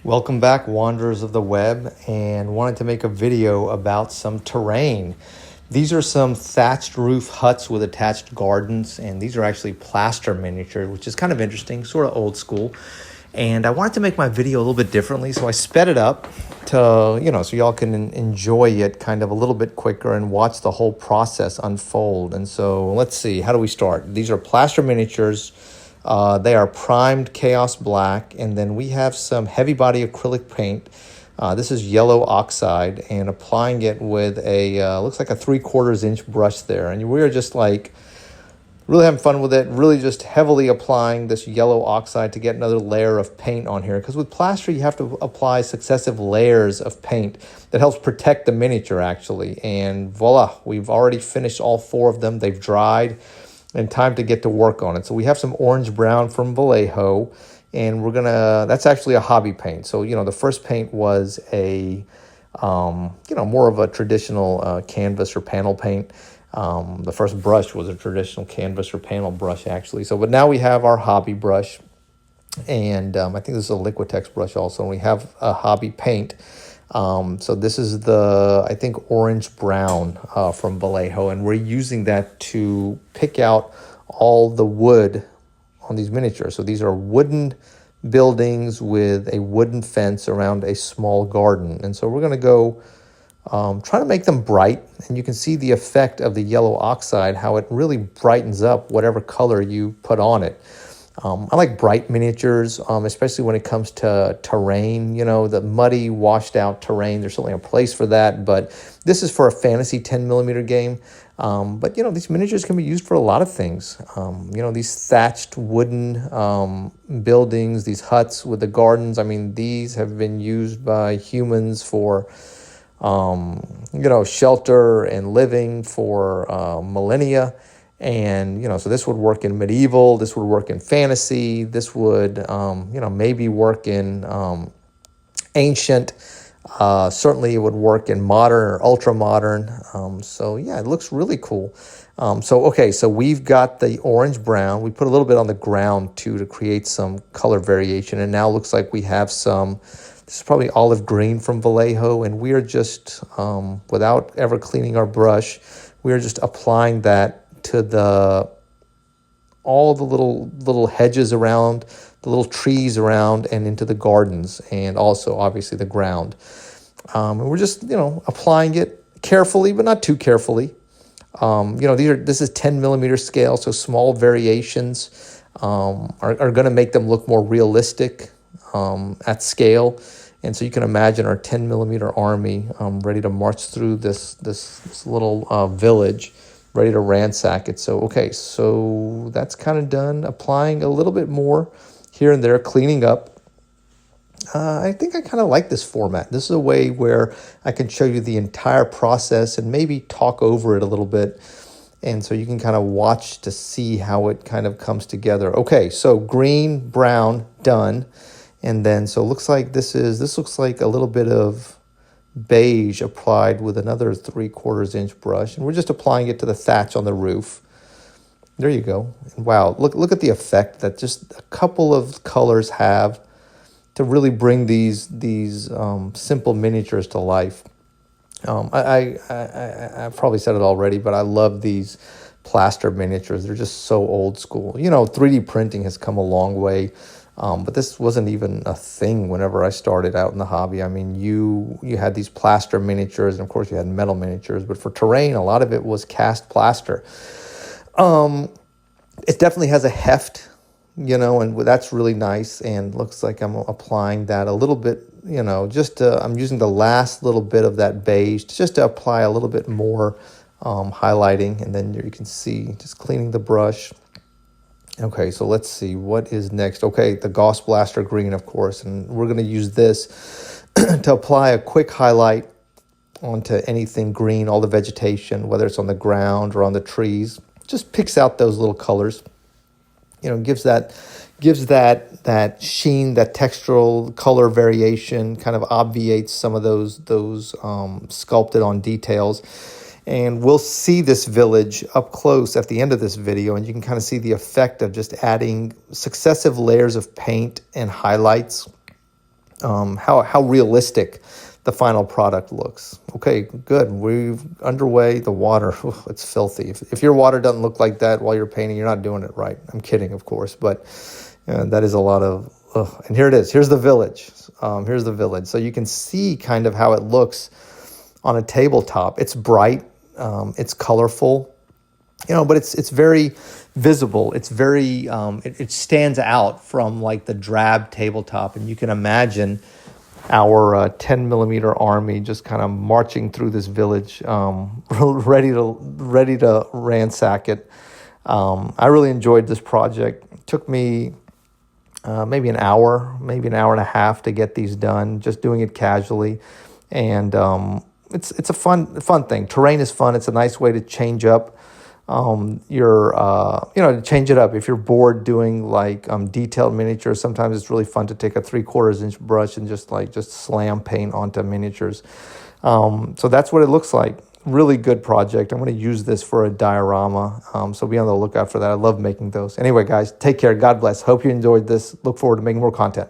Welcome back, wanderers of the web, and wanted to make a video about some terrain. These are some thatched roof huts with attached gardens, and these are actually plaster miniatures, which is kind of interesting, sort of old school. And I wanted to make my video a little bit differently, so I sped it up to, so y'all can enjoy it kind of a little bit quicker and watch the whole process unfold. And so let's see, how do we start? These are plaster miniatures. They are primed Chaos Black, and then we have some heavy body acrylic paint. This is yellow oxide, and applying it with a, looks like a 3/4 inch brush there. And we are just like really having fun with it, really just heavily applying this yellow oxide to get another layer of paint on here. Because with plaster, you have to apply successive layers of paint that helps protect the miniature, actually. And voila, we've already finished all 4 of them. They've dried. And time to get to work on it. So we have some orange brown from Vallejo, and that's actually a hobby paint. So, the first paint was a, more of a traditional canvas or panel paint. The first brush was a traditional canvas or panel brush, actually. So, but now we have our hobby brush, and I think this is a Liquitex brush also, and we have a hobby paint. So this is the, I think, orange brown from Vallejo, and we're using that to pick out all the wood on these miniatures. So these are wooden buildings with a wooden fence around a small garden. And so we're going to go try to make them bright, and you can see the effect of the yellow oxide, how it really brightens up whatever color you put on it. I like bright miniatures, especially when it comes to terrain, the muddy, washed out terrain. There's certainly a place for that, but this is for a fantasy 10mm game. But, these miniatures can be used for a lot of things. These thatched wooden buildings, these huts with the gardens, these have been used by humans for, shelter and living for millennia. And, so this would work in medieval, this would work in fantasy, this would, maybe work in ancient. Certainly it would work in modern or ultra modern. So yeah, it looks really cool. So we've got the orange brown. We put a little bit on the ground too to create some color variation. And now it looks like we have this is probably olive green from Vallejo. And we are just, without ever cleaning our brush, we are just applying that to all the little hedges around, the little trees around, and into the gardens, and also obviously the ground. And we're just applying it carefully, but not too carefully. This is 10mm scale, so small variations are going to make them look more realistic at scale. And so you can imagine our 10mm army ready to march through this little village, ready to ransack it. So that's kind of done. Applying a little bit more here and there, cleaning up. I think I kind of like this format. This is a way where I can show you the entire process and maybe talk over it a little bit. And so you can kind of watch to see how it kind of comes together. Okay, so green, brown, done. And then, so it looks like this looks like a little bit of beige applied with another 3/4 inch brush, and we're just applying it to the thatch on the roof. There you go. And wow, look at the effect that just a couple of colors have to really bring these simple miniatures to life. I've probably said it already, but I love these plaster miniatures. They're just so old school. 3D printing has come a long way. But this wasn't even a thing whenever I started out in the hobby. You had these plaster miniatures, and of course you had metal miniatures, but for terrain, a lot of it was cast plaster. It definitely has a heft, and that's really nice, and looks like I'm applying that a little bit, I'm using the last little bit of that beige just to apply a little bit more highlighting, and then you can see just cleaning the brush. Okay, so let's see, what is next? Okay, the Gauss Blaster green, of course, and we're going to use this to apply a quick highlight onto anything green, all the vegetation, whether it's on the ground or on the trees. Just picks out those little colors. Gives that sheen, that textural color variation, kind of obviates some of those sculpted on details. And we'll see this village up close at the end of this video, and you can kind of see the effect of just adding successive layers of paint and highlights how realistic the final product looks. Okay, good. We're underway. The water, it's filthy. If your water doesn't look like that while you're painting, you're not doing it right. I'm kidding, of course, but that is a lot of. And here it is. Here's the village. Here's the village. So you can see kind of how it looks on a tabletop. It's bright. It's colorful. But it's very visible. It's very it stands out from like the drab tabletop, and you can imagine our 10 millimeter army just kind of marching through this village, ready to ransack it. I really enjoyed this project. It took me maybe an hour and a half to get these done, just doing it casually, and it's a fun thing. Terrain is fun. It's a nice way to change up. To change it up. If you're bored doing like detailed miniatures, sometimes it's really fun to take a 3/4 inch brush and just slam paint onto miniatures. So that's what it looks like. Really good project. I'm going to use this for a diorama. So be on the lookout for that. I love making those. Anyway, guys, take care. God bless. Hope you enjoyed this. Look forward to making more content.